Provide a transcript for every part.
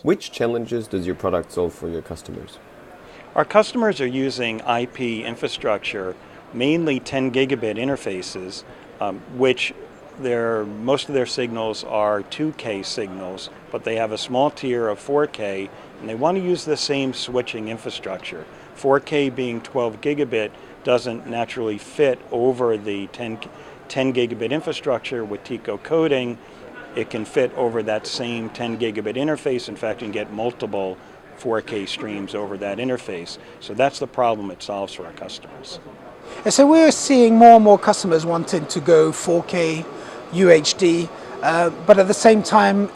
Which challenges does your product solve for your customers? Our customers are using IP infrastructure, mainly 10 gigabit interfaces, which most of their signals are 2K signals, but they have a small tier of 4K, and they want to use the same switching infrastructure. 4K being 12 gigabit doesn't naturally fit over the 10 gigabit infrastructure. With TICO coding, it can fit over that same 10 gigabit interface. In fact, you can get multiple 4K streams over that interface. So that's the problem it solves for our customers. And so we're seeing more and more customers wanting to go 4K UHD, but at the same time,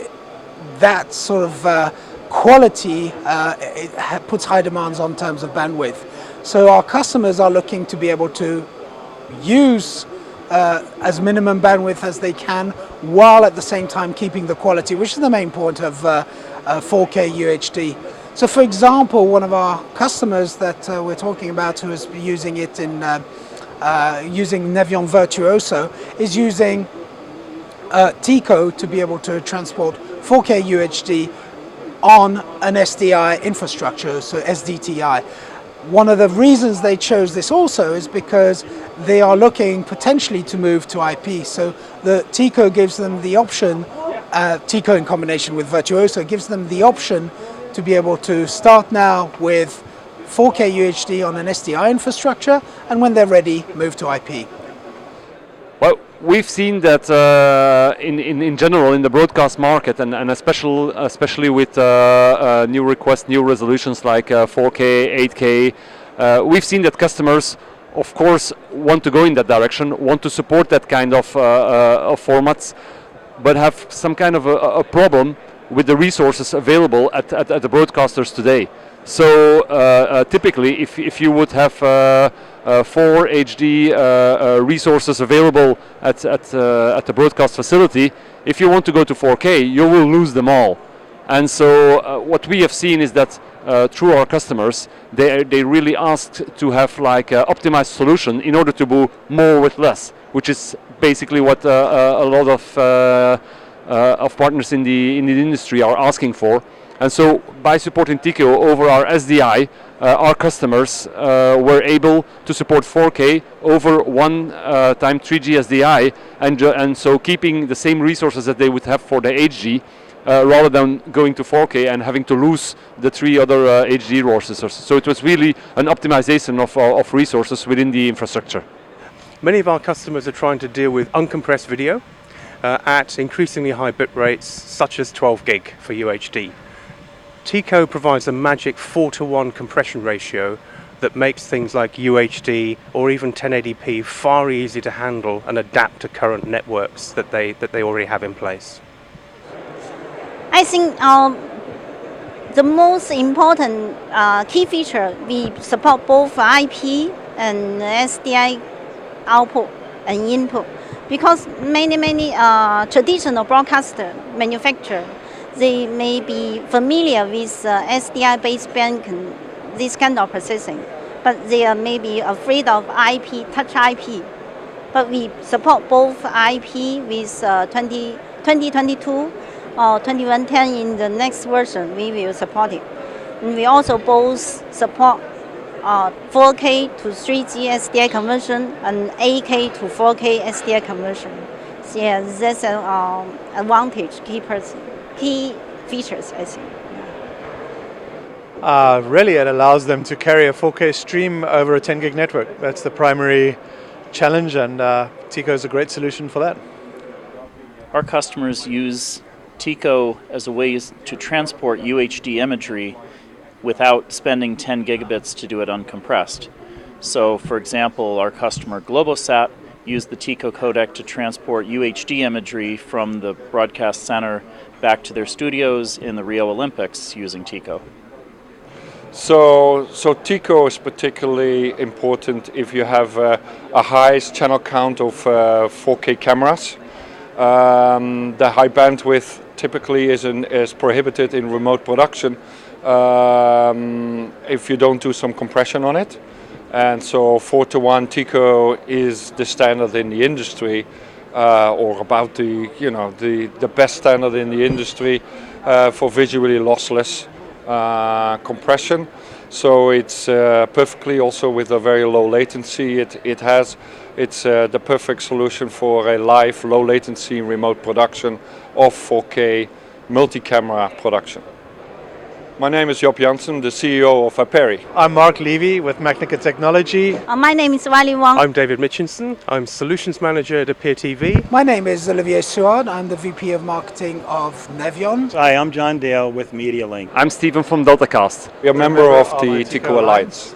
that sort of quality puts high demands on terms of bandwidth. So our customers are looking to be able to use as minimum bandwidth as they can, while at the same time keeping the quality, which is the main point of 4K UHD. So for example, one of our customers that we're talking about, who is using it in using Nevion Virtuoso, is using TICO to be able to transport 4K UHD on an SDI infrastructure, so SDTI. One of the reasons they chose this also is because they are looking potentially to move to IP. So the TICO gives them the option, TICO in combination with Virtuoso gives them the option to be able to start now with 4K UHD on an SDI infrastructure, and when they're ready, move to IP. Well, we've seen that in general in the broadcast market, and especially with new requests, new resolutions like 4K, 8K, we've seen that customers, of course, want to go in that direction, want to support that kind of formats, but have some kind of a problem with the resources available at the broadcasters today. So typically, if you would have 4 HD resources available at the broadcast facility, if you want to go to 4K, you will lose them all. And so what we have seen is that through our customers, they really asked to have like an optimized solution in order to do more with less, which is basically what a lot of partners in the industry are asking for. And so by supporting TICO over our SDI, our customers were able to support 4K over 1 time 3G SDI, and so keeping the same resources that they would have for the HD, rather than going to 4K and having to lose the 3 other HD resources. So it was really an optimization of resources within the infrastructure. Many of our customers are trying to deal with uncompressed video at increasingly high bit rates, such as 12 gig for UHD. TICO provides a magic 4:1 compression ratio that makes things like UHD or even 1080p far easier to handle and adapt to current networks that they already have in place. I think the most important key feature, we support both IP and SDI output and input, because many traditional broadcaster manufacturer, they may be familiar with SDI baseband, this kind of processing, but they are maybe afraid of IP, touch IP. But we support both IP with 2022 or 2110 in the next version, we will support it. And we also both support 4K to 3G SDI conversion and 8K to 4K SDI conversion. So yeah, that's an advantage, key features, I think. Really, it allows them to carry a 4K stream over a 10 gig network. That's the primary challenge, and TICO is a great solution for that. Our customers use TICO as a way to transport UHD imagery without spending 10 gigabits to do it uncompressed. So, for example, our customer Globosat used the TICO codec to transport UHD imagery from the broadcast center back to their studios in the Rio Olympics using TICO. So TICO is particularly important if you have a high channel count of 4K cameras. The high bandwidth typically is prohibited in remote production if you don't do some compression on it. And so 4:1 TICO is the standard in the industry, or about the best standard in the industry for visually lossless compression. So it's perfectly also with a very low latency. It's the perfect solution for a live low latency remote production of 4K multi-camera production. My name is Joop, the CEO of Aperi. I'm Marc Levy with Macnica Technology. My name is Wang. I'm David Mitchinson. I'm Solutions Manager at AppearTV. My name is Olivier Suard. I'm the VP of Marketing of Nevion. Hi, I'm John Dale with MediaLink. I'm Stephen from Deltacast. We are a member of the TICO Alliance.